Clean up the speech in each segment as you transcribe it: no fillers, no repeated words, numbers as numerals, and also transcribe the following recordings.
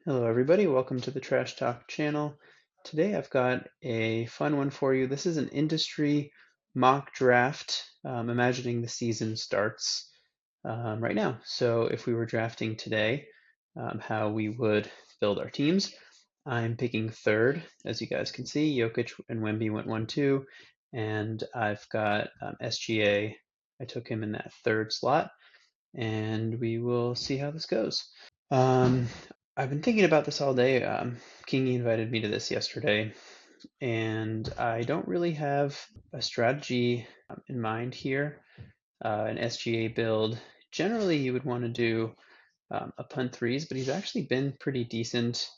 Hello everybody, welcome to the Trash Talk channel. Today I've got a fun one for you. This is an industry mock draft, imagining the season starts right now. So if we were drafting today, how we would build our teams. I'm picking third, as you guys can see. Jokic and Wemby went 1-2, and I've got SGA. I took him in that third slot, and we will see how this goes. Um, I've been thinking about this all day. Kingy invited me to this yesterday, and I don't really have a strategy in mind here. An SGA build, generally you would want to do a punt threes, but he's actually been pretty decent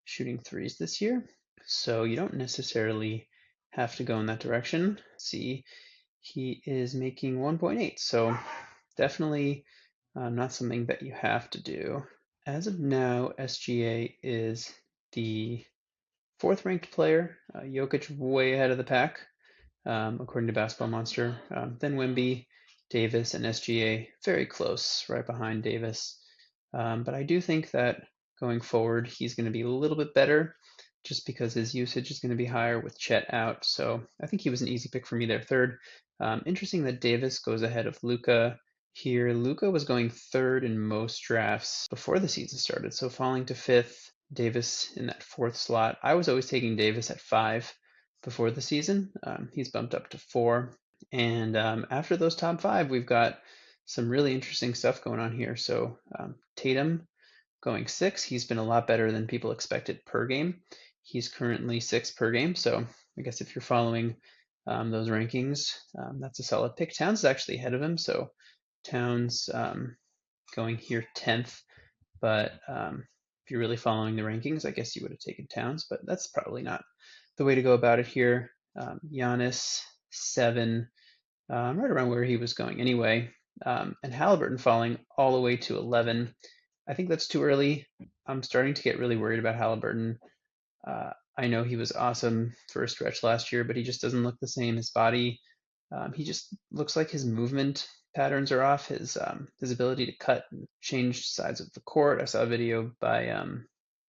shooting threes this year, so you don't necessarily have to go in that direction. See, he is making 1.8, so definitely not something that you have to do. As of now, SGA is the fourth ranked player. Jokic way ahead of the pack, according to Basketball Monster. Then Wemby, Davis, and SGA very close, right behind Davis. But I do think that going forward, he's going to be a little bit better just because his usage is going to be higher with Chet out. So I think he was an easy pick for me there, third. Interesting that Davis goes ahead of Luka here. Luka was going third in most drafts before the season started, so falling to fifth, Davis in that fourth slot. I was always taking Davis at 5 before the season. He's bumped up to 4. And after those top 5, we've got some really interesting stuff going on here. So Tatum going 6. He's been a lot better than people expected per game. He's currently 6 per game. So I guess if you're following those rankings, that's a solid pick. Towns is actually ahead of him. So Towns going here 10th. But if you're really following the rankings, I guess you would have taken Towns, but that's probably not the way to go about it here. Giannis 7, right around where he was going anyway. And Halliburton falling all the way to 11. I think that's too early. I'm starting to get really worried about Halliburton. I know he was awesome for a stretch last year, but he just doesn't look the same. His body, he just looks like his movement patterns are off. His ability to cut and change sides of the court. I saw a video by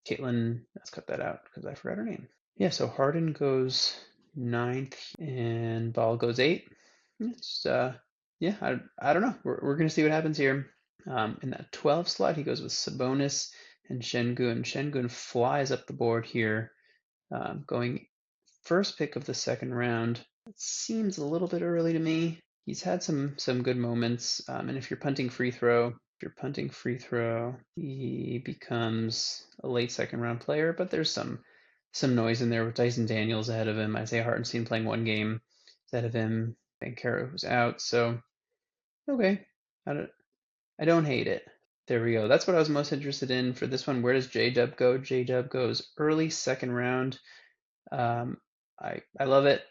Caitlin. Let's cut that out because I forgot her name. Yeah, so Harden goes 9th and Ball goes 8. It's yeah, I don't know. We're gonna see what happens here. In that 12 slot, he goes with Sabonis and Şengün. Şengün flies up the board here, going first pick of the second round. It seems a little bit early to me. He's had some good moments, and if you're punting free throw, he becomes a late second round player. But there's some noise in there with Dyson Daniels ahead of him, Isaiah Hartenstein playing one game ahead of him, Banchero who's out. So okay, I don't hate it. There we go. That's what I was most interested in for this one. Where does J-Dub go? J-Dub goes early second round. Um, I love it.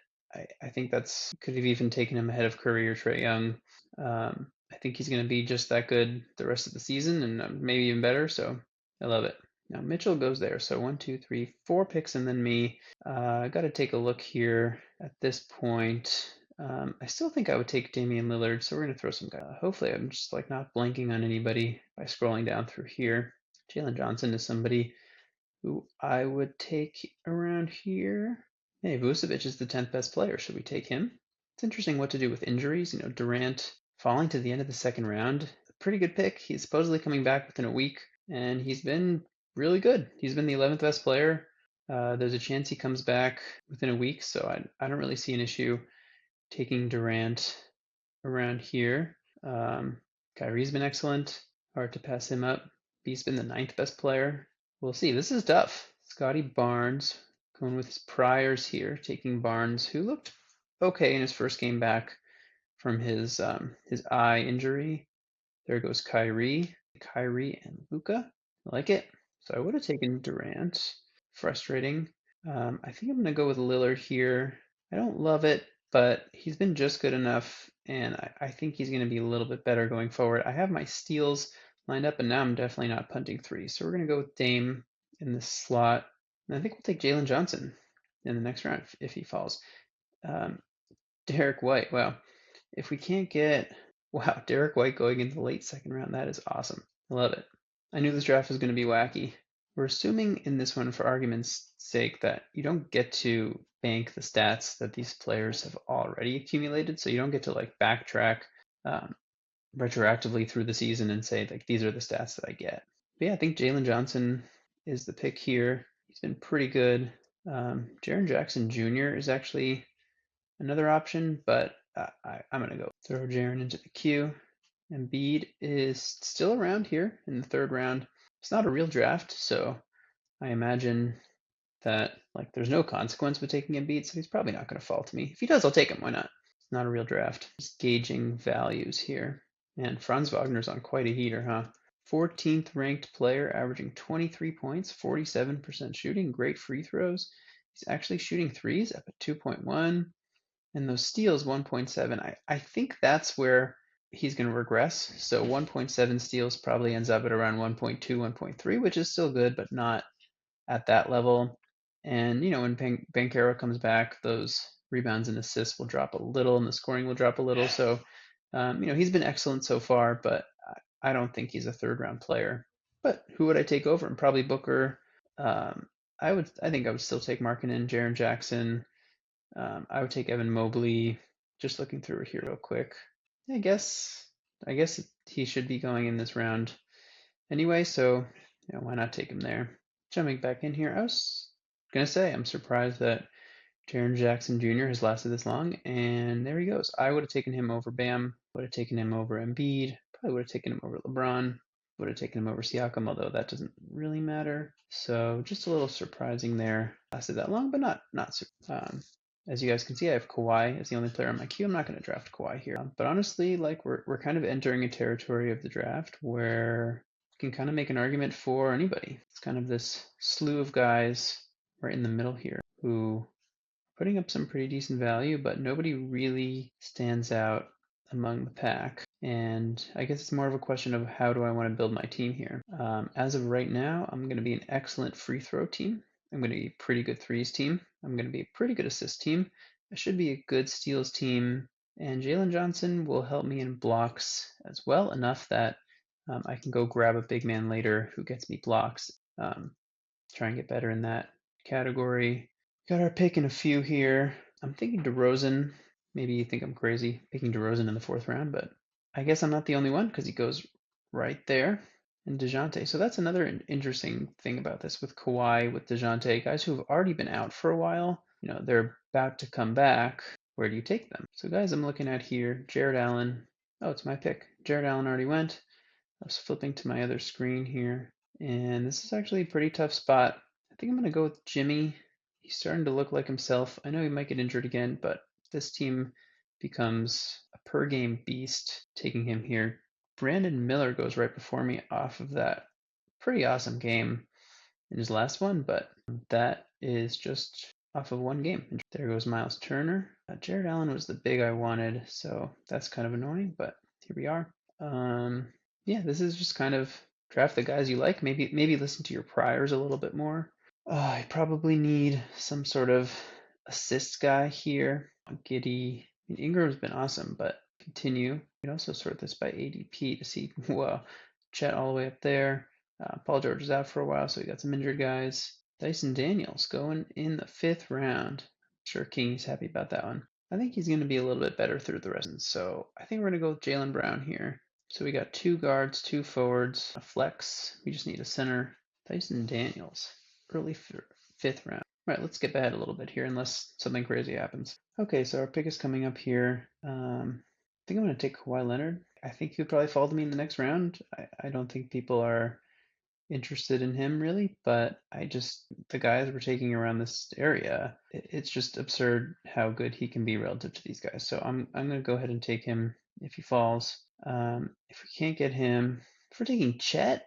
I think that's could have even taken him ahead of Curry or Trae Young. I think he's going to be just that good the rest of the season and maybe even better. So I love it. Now Mitchell goes there. So 1, 2, 3, 4 picks and then me. I got to take a look here at this point. I still think I would take Damian Lillard. So we're going to throw some guys. Hopefully I'm just like not blanking on anybody by scrolling down through here. Jalen Johnson is somebody who I would take around here. Hey, Vucevic is the 10th best player. Should we take him? It's interesting what to do with injuries. You know, Durant falling to the end of the second round. A pretty good pick. He's supposedly coming back within a week, and he's been really good. He's been the 11th best player. There's a chance he comes back within a week, so I don't really see an issue taking Durant around here. Kyrie's been excellent. Hard to pass him up. He's been the 9th best player. We'll see. This is tough. Scotty Barnes going with his priors here, taking Barnes, who looked okay in his first game back from his eye injury. There goes Kyrie and Luka. I like it. So I would have taken Durant. Frustrating. I think I'm going to go with Lillard here. I don't love it, but he's been just good enough, and I think he's going to be a little bit better going forward. I have my steals lined up, and now I'm definitely not punting 3. So we're going to go with Dame in this slot. And I think we'll take Jalen Johnson in the next round if he falls. Derek White, wow. If we can't get, wow, Derek White going into the late second round, that is awesome. I love it. I knew this draft was going to be wacky. We're assuming in this one, for argument's sake, that you don't get to bank the stats that these players have already accumulated. So you don't get to like backtrack um, retroactively through the season and say like these are the stats that I get. But yeah, I think Jalen Johnson is the pick here. He's been pretty good. Jaren Jackson Jr. is actually another option, but I'm gonna go throw Jaren into the queue. Embiid is still around here in the third round. It's not a real draft, so I imagine that like there's no consequence with taking Embiid, so he's probably not going to fall to me. If he does, I'll take him. Why not? It's not a real draft. Just gauging values here. And Franz Wagner's on quite a heater, huh? 14th ranked player, averaging 23 points, 47% shooting, great free throws. He's actually shooting threes up at 2.1, and those steals 1.7. I think that's where he's going to regress. So 1.7 steals probably ends up at around 1.2, 1.3, which is still good, but not at that level. And when Banchero comes back, those rebounds and assists will drop a little, and the scoring will drop a little. So, he's been excellent so far, but I don't think he's a third round player. But who would I take over him? Probably Booker. I think I would still take Markkanen, Jaren Jackson. I would take Evan Mobley. Just looking through it here real quick. I guess he should be going in this round anyway. So why not take him there? Jumping back in here, I was gonna say I'm surprised that Jaren Jackson Jr. has lasted this long, and there he goes. I would have taken him over Bam, would have taken him over Embiid, probably would have taken him over LeBron, would have taken him over Siakam, although that doesn't really matter. So just a little surprising there. Lasted that long, but not super. As you guys can see, I have Kawhi as the only player on my queue. I'm not going to draft Kawhi here, but honestly, like we're kind of entering a territory of the draft where you can kind of make an argument for anybody. It's kind of this slew of guys right in the middle here who putting up some pretty decent value, but nobody really stands out among the pack. And I guess it's more of a question of how do I want to build my team here. As of right now, I'm going to be an excellent free throw team. I'm going to be a pretty good threes team. I'm going to be a pretty good assist team. I should be a good steals team. And Jalen Johnson will help me in blocks as well, enough that I can go grab a big man later who gets me blocks. Try and get better in that category. Got our pick in a few here. I'm thinking DeRozan. Maybe you think I'm crazy picking DeRozan in the fourth round, but I guess I'm not the only one because he goes right there. And DeJounte. So that's another interesting thing about this with Kawhi, with DeJounte, guys who have already been out for a while. They're about to come back. Where do you take them? So guys, I'm looking at here, Jared Allen. Oh, it's my pick. Jared Allen already went. I was flipping to my other screen here. And this is actually a pretty tough spot. I think I'm going to go with Jimmy. He's starting to look like himself. I know he might get injured again, but this team becomes a per game beast taking him here. Brandon Miller goes right before me off of that pretty awesome game in his last one, but that is just off of one game. There goes Miles Turner. Jared Allen was the big I wanted, so that's kind of annoying, but here we are. Yeah, this is just kind of draft the guys you like. Maybe listen to your priors a little bit more. I probably need some sort of assist guy here. Giddy. Ingram's been awesome, but continue. You can also sort this by ADP to see. Whoa, Chet all the way up there. Paul George is out for a while, so we got some injured guys. Dyson Daniels going in the fifth round. Sure, King's happy about that one. I think he's going to be a little bit better through the rest. So I think we're going to go with Jaylen Brown here. So we got two guards, two forwards, a flex. We just need a center. Dyson Daniels, early fifth round. All right, let's skip ahead a little bit here unless something crazy happens. Okay, so our pick is coming up here. I think I'm going to take Kawhi Leonard. I think he would probably fall to me in the next round. I don't think people are interested in him really, but the guys we're taking around this area, it's just absurd how good he can be relative to these guys. So I'm gonna go ahead and take him if he falls. If we can't get him, if we're taking Chet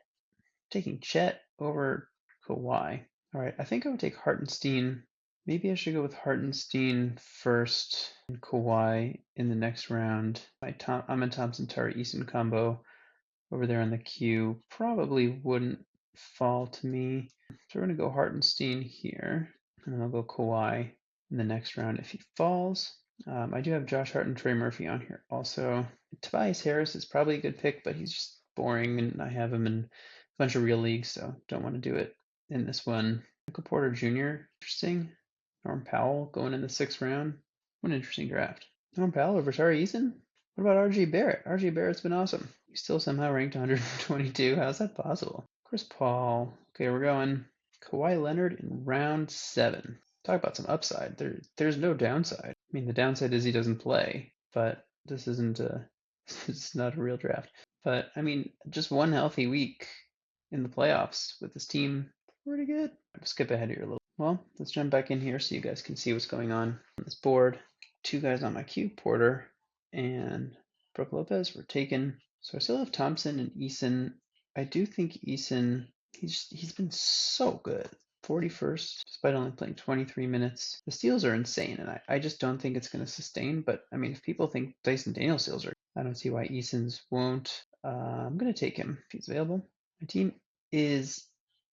over Kawhi. All right, I think I would take Hartenstein. Maybe I should go with Hartenstein first and Kawhi in the next round. Ahmed Thompson Tari Eason combo over there on the queue probably wouldn't fall to me. So we're going to go Hartenstein here, and then I'll go Kawhi in the next round if he falls. I do have Josh Hart and Trey Murphy on here also. Tobias Harris is probably a good pick, but he's just boring, and I have him in a bunch of real leagues, so don't want to do it. in this one. Michael Porter Jr., interesting. Norm Powell going in the 6th round. What an interesting draft. Norm Powell over Tari Eason? What about RJ Barrett? RJ Barrett's been awesome. He's still somehow ranked 122. How's that possible? Chris Paul. Okay, we're going Kawhi Leonard in round 7. Talk about some upside. There's no downside. I mean, the downside is he doesn't play, but this isn't a, it's not a real draft. But I mean, just one healthy week in the playoffs with this team, pretty good. I'll skip ahead here a little. Well, let's jump back in here so you guys can see what's going on this board. 2 guys on my queue, Porter and Brook Lopez were taken. So I still have Thompson and Eason. I do think Eason, he's been so good. 41st, despite only playing 23 minutes. The steals are insane, and I just don't think it's going to sustain. But I mean, if people think Dyson Daniels steals are, I don't see why Eason's won't. I'm going to take him if he's available. My team is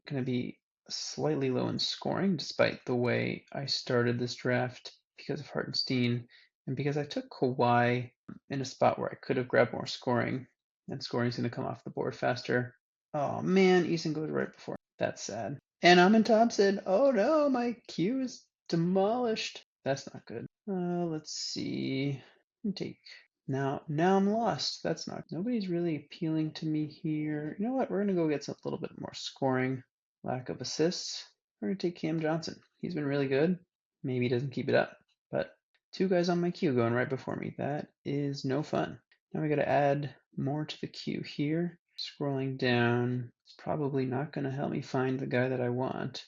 going to be slightly low in scoring, despite the way I started this draft because of Hartenstein and because I took Kawhi in a spot where I could have grabbed more scoring, and scoring's going to come off the board faster. Oh man, Eason goes right before. That's sad. And I'm in Thompson. Oh no, my queue is demolished. That's not good. Let's see. Take. Now I'm lost. That's not. Nobody's really appealing to me here. You know what? We're gonna go get a little bit more scoring. Lack of assists. We're gonna take Cam Johnson. He's been really good. Maybe he doesn't keep it up, but 2 guys on my queue going right before me. That is no fun. Now we gotta add more to the queue here. Scrolling down, it's probably not going to help me find the guy that I want.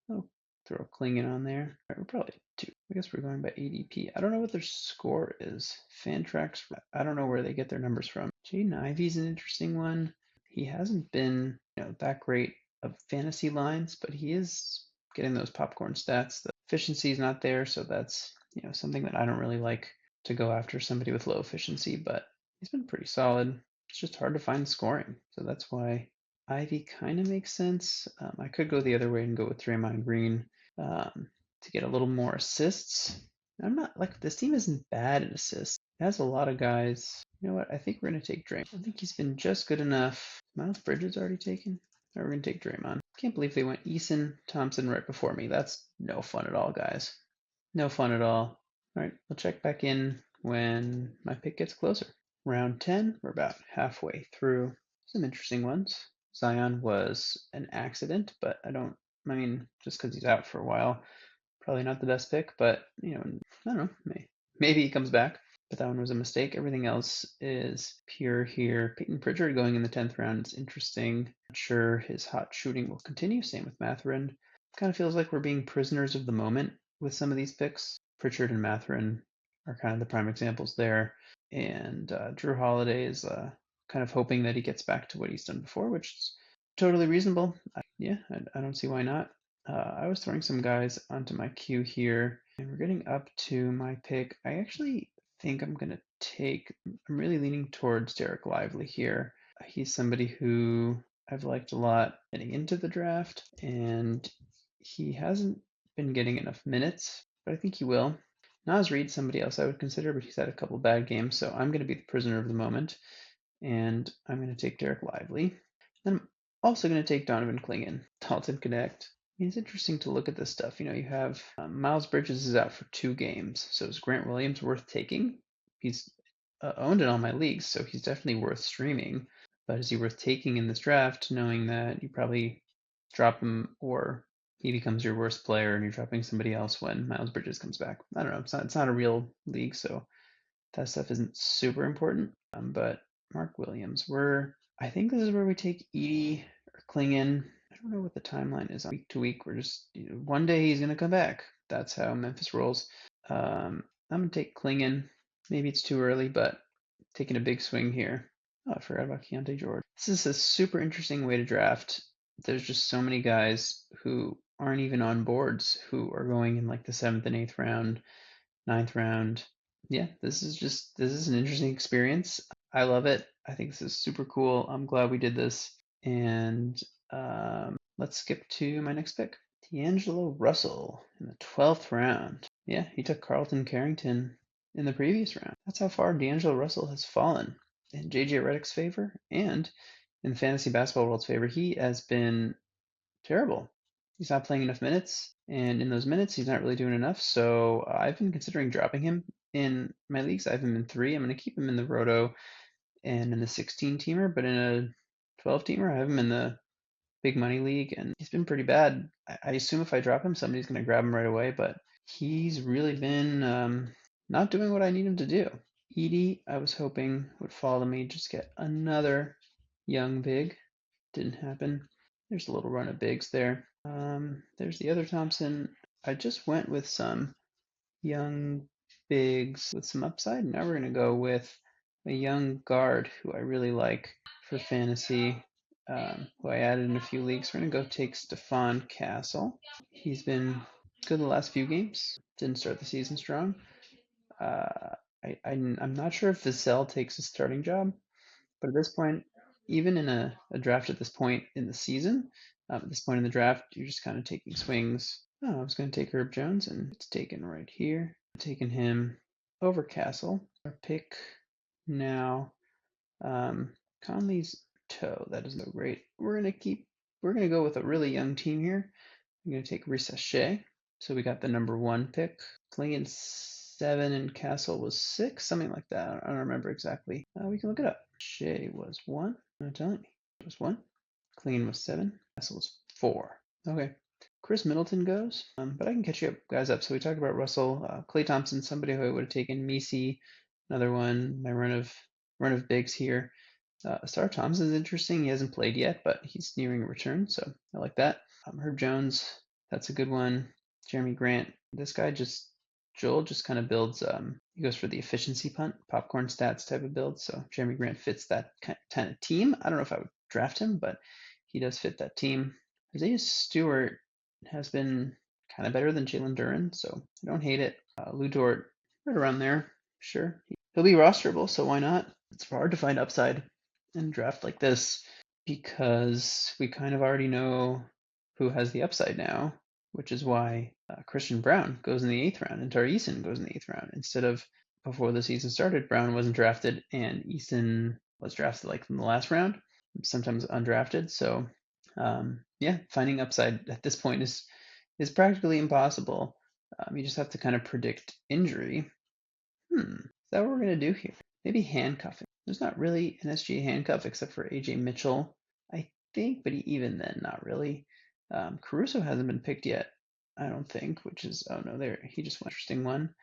Oh, throw Klingon on there. All right, we're probably 2. I guess we're going by ADP. I don't know what their score is. Fantrax, I don't know where they get their numbers from. Jaden Ivey's an interesting one. He hasn't been, that great of fantasy lines, but he is getting those popcorn stats. The efficiency is not there, so that's, something that I don't really like to go after somebody with low efficiency, but he's been pretty solid. It's just hard to find scoring. So that's why Ivy kind of makes sense. I could go the other way and go with Draymond Green to get a little more assists. I'm not like this team isn't bad at assists. It has a lot of guys. You know what? I think we're going to take Draymond. I think he's been just good enough. Miles Bridges already taken. All right, we're going to take Draymond. Can't believe they went Eason, Thompson right before me. That's no fun at all, guys. No fun at all. All right, we'll check back in when my pick gets closer. Round 10, we're about halfway through. Some interesting ones. Zion was an accident, but I mean, just because he's out for a while, probably not the best pick, but, I don't know, maybe he comes back. But that one was a mistake. Everything else is pure here. Peyton Pritchard going in the 10th round is interesting. Not sure his hot shooting will continue. Same with Mathurin. Kind of feels like we're being prisoners of the moment with some of these picks. Pritchard and Mathurin are kind of the prime examples there. And Drew Holiday is kind of hoping that he gets back to what he's done before, which is totally reasonable. I don't see why not. I was throwing some guys onto my queue here, and we're getting up to my pick. I actually think I'm really leaning towards Derek Lively here. He's somebody who I've liked a lot getting into the draft, and he hasn't been getting enough minutes, but I think he will. Naz Reid's somebody else I would consider, but he's had a couple bad games, so I'm going to be the prisoner of the moment, and I'm going to take Derek Lively. Then I'm also going to take Donovan Clingan, Dalton Connect. It's interesting to look at this stuff. You have Miles Bridges is out for 2 games, so is Grant Williams worth taking? He's owned in all my leagues, so he's definitely worth streaming. But is he worth taking in this draft, knowing that you probably drop him or he becomes your worst player and you're dropping somebody else when Miles Bridges comes back? I don't know. It's not a real league, so that stuff isn't super important. But Mark Williams, I think this is where we take Edie or Klingon. I don't know what the timeline is on week to week. We're just one day he's gonna come back. That's how Memphis rolls. I'm gonna take Klingon. Maybe it's too early, but taking a big swing here. Oh, I forgot about Keontae George. This is a super interesting way to draft. There's just so many guys who aren't even on boards who are going in like the 7th and 8th round, 9th round. Yeah, this is an interesting experience. I love it. I think this is super cool. I'm glad we did this. And let's skip to my next pick. D'Angelo Russell in the 12th round. Yeah, he took Carlton Carrington in the previous round. That's how far D'Angelo Russell has fallen in JJ Redick's favor and in fantasy basketball world's favor. He has been terrible. he's not playing enough minutes, and in those minutes, he's not really doing enough. So I've been considering dropping him in my leagues. I have him in 3. I'm going to keep him in the Roto and in the 16 teamer, but in a 12 teamer, I have him in the big money league, and he's been pretty bad. I assume if I drop him, somebody's going to grab him right away, but he's really been not doing what I need him to do. Edie, I was hoping would follow me, just get another young big. Didn't happen. There's a little run of bigs there. There's the other Thompson. I just went with some young bigs with some upside. Now we're going to go with a young guard who I really like for fantasy, who I added in a few leagues. We're going to go take Stefan Castle. He's been good the last few games. Didn't start the season strong. I'm not sure if Vassell takes a starting job, but at this point, even in a draft at this point in the season, at this point in the draft, you're just kind of taking swings. Oh, I was going to take Herb Jones, and it's taken right here. Taking him over Castle. Our pick now, Conley's toe. That is no great. We're going to go with a really young team here. I'm going to take Risa Shea. So we got the number 1 pick. Playing 7 and Castle was 6, something like that. I don't remember exactly. We can look it up. Shea was 1. I'm telling you, it was 1. Clean was 7. Castle was 4. Okay. Chris Middleton goes, but I can catch you guys up. So we talked about Russell, Clay Thompson, somebody who I would have taken. Misi, another one. My run of bigs here. Star Thompson's interesting. He hasn't played yet, but he's nearing a return, so I like that. Herb Jones, that's a good one. Jeremy Grant, this guy Joel just kind of builds, he goes for the efficiency punt, popcorn stats type of build. So Jeremy Grant fits that kind of team. I don't know if I would draft him, but he does fit that team. Isaiah Stewart has been kind of better than Jalen Duren, so I don't hate it. Lou Dort, right around there, sure. He'll be rosterable, so why not? It's hard to find upside in a draft like this because we kind of already know who has the upside now, which is why Christian Brown goes in the 8th round and Tari Eason goes in the 8th round instead of before the season started. Brown wasn't drafted and Eason was drafted like in the last round, sometimes undrafted. So yeah, finding upside at this point is practically impossible. You just have to kind of predict injury. Is that what we're gonna do here? Maybe handcuffing. There's not really an SGA handcuff except for AJ Mitchell, I think, but even then, not really. Caruso hasn't been picked yet, I don't think, which is, oh no, there, he just went interesting one.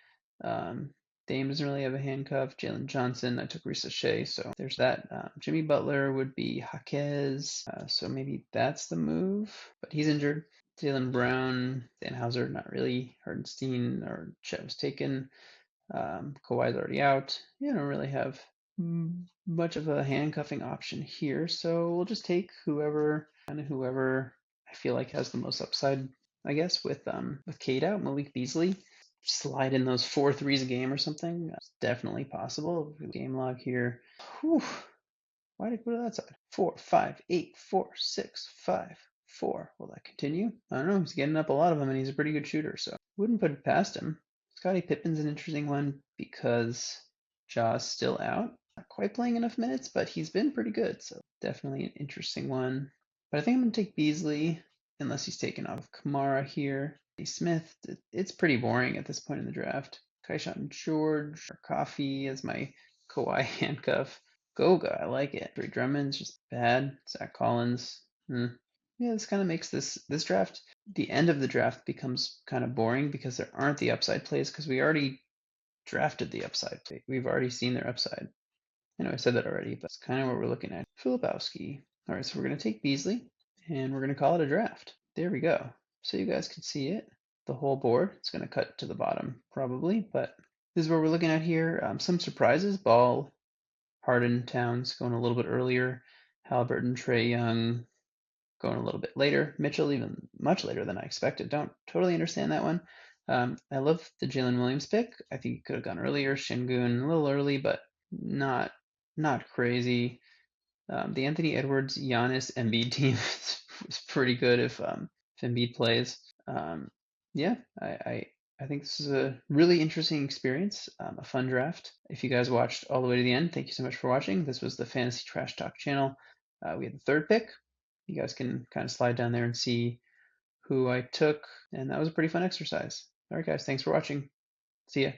Dame doesn't really have a handcuff. Jalen Johnson, I took Risa Shea, so there's that. Jimmy Butler would be Jaquez, so maybe that's the move, but he's injured. Jalen Brown, Dan Hauser, not really. Hardenstein or Chet was taken. Kawhi's already out. You don't really have much of a handcuffing option here, so we'll just take whoever I feel like has the most upside, I guess, with Cade out, Malik Beasley. Slide in those 4 threes a game or something. That's definitely possible. Game log here. Whew. Why did I go to that side? 4, 5, 8, 4, 6, 5, 4. Will that continue? I don't know. He's getting up a lot of them, and he's a pretty good shooter, so wouldn't put it past him. Scottie Pippen's an interesting one because Ja's still out. Not quite playing enough minutes, but he's been pretty good, so definitely an interesting one. But I think I'm going to take Beasley, unless he's taken off Kamara here. Smith, it's pretty boring at this point in the draft. Kaishan George or Coffee as my Kawhi handcuff. Goga, I like it. Dre Drummond's just bad. Zach Collins. Yeah, this kind of makes this draft, the end of the draft becomes kind of boring because there aren't the upside plays because we already drafted the upside play. We've already seen their upside. I know I said that already, but it's kind of what we're looking at. Filipowski. All right, so we're going to take Beasley and we're going to call it a draft. There we go. So you guys can see it. The whole board. It's going to cut to the bottom probably, but this is what we're looking at here. Some surprises. Ball, Harden, Towns going a little bit earlier. Halliburton, Trae Young going a little bit later. Mitchell even much later than I expected. Don't totally understand that one. I love the Jalen Williams pick. I think he could have gone earlier. Şengün a little early, but not crazy. The Anthony Edwards, Giannis, Embiid team is pretty good if Embiid plays. Yeah, I think this is a really interesting experience, a fun draft. If you guys watched all the way to the end, thank you so much for watching. This was the Fantasy Trash Talk channel. We had the 3rd pick. You guys can kind of slide down there and see who I took, and that was a pretty fun exercise. All right, guys, thanks for watching. See ya.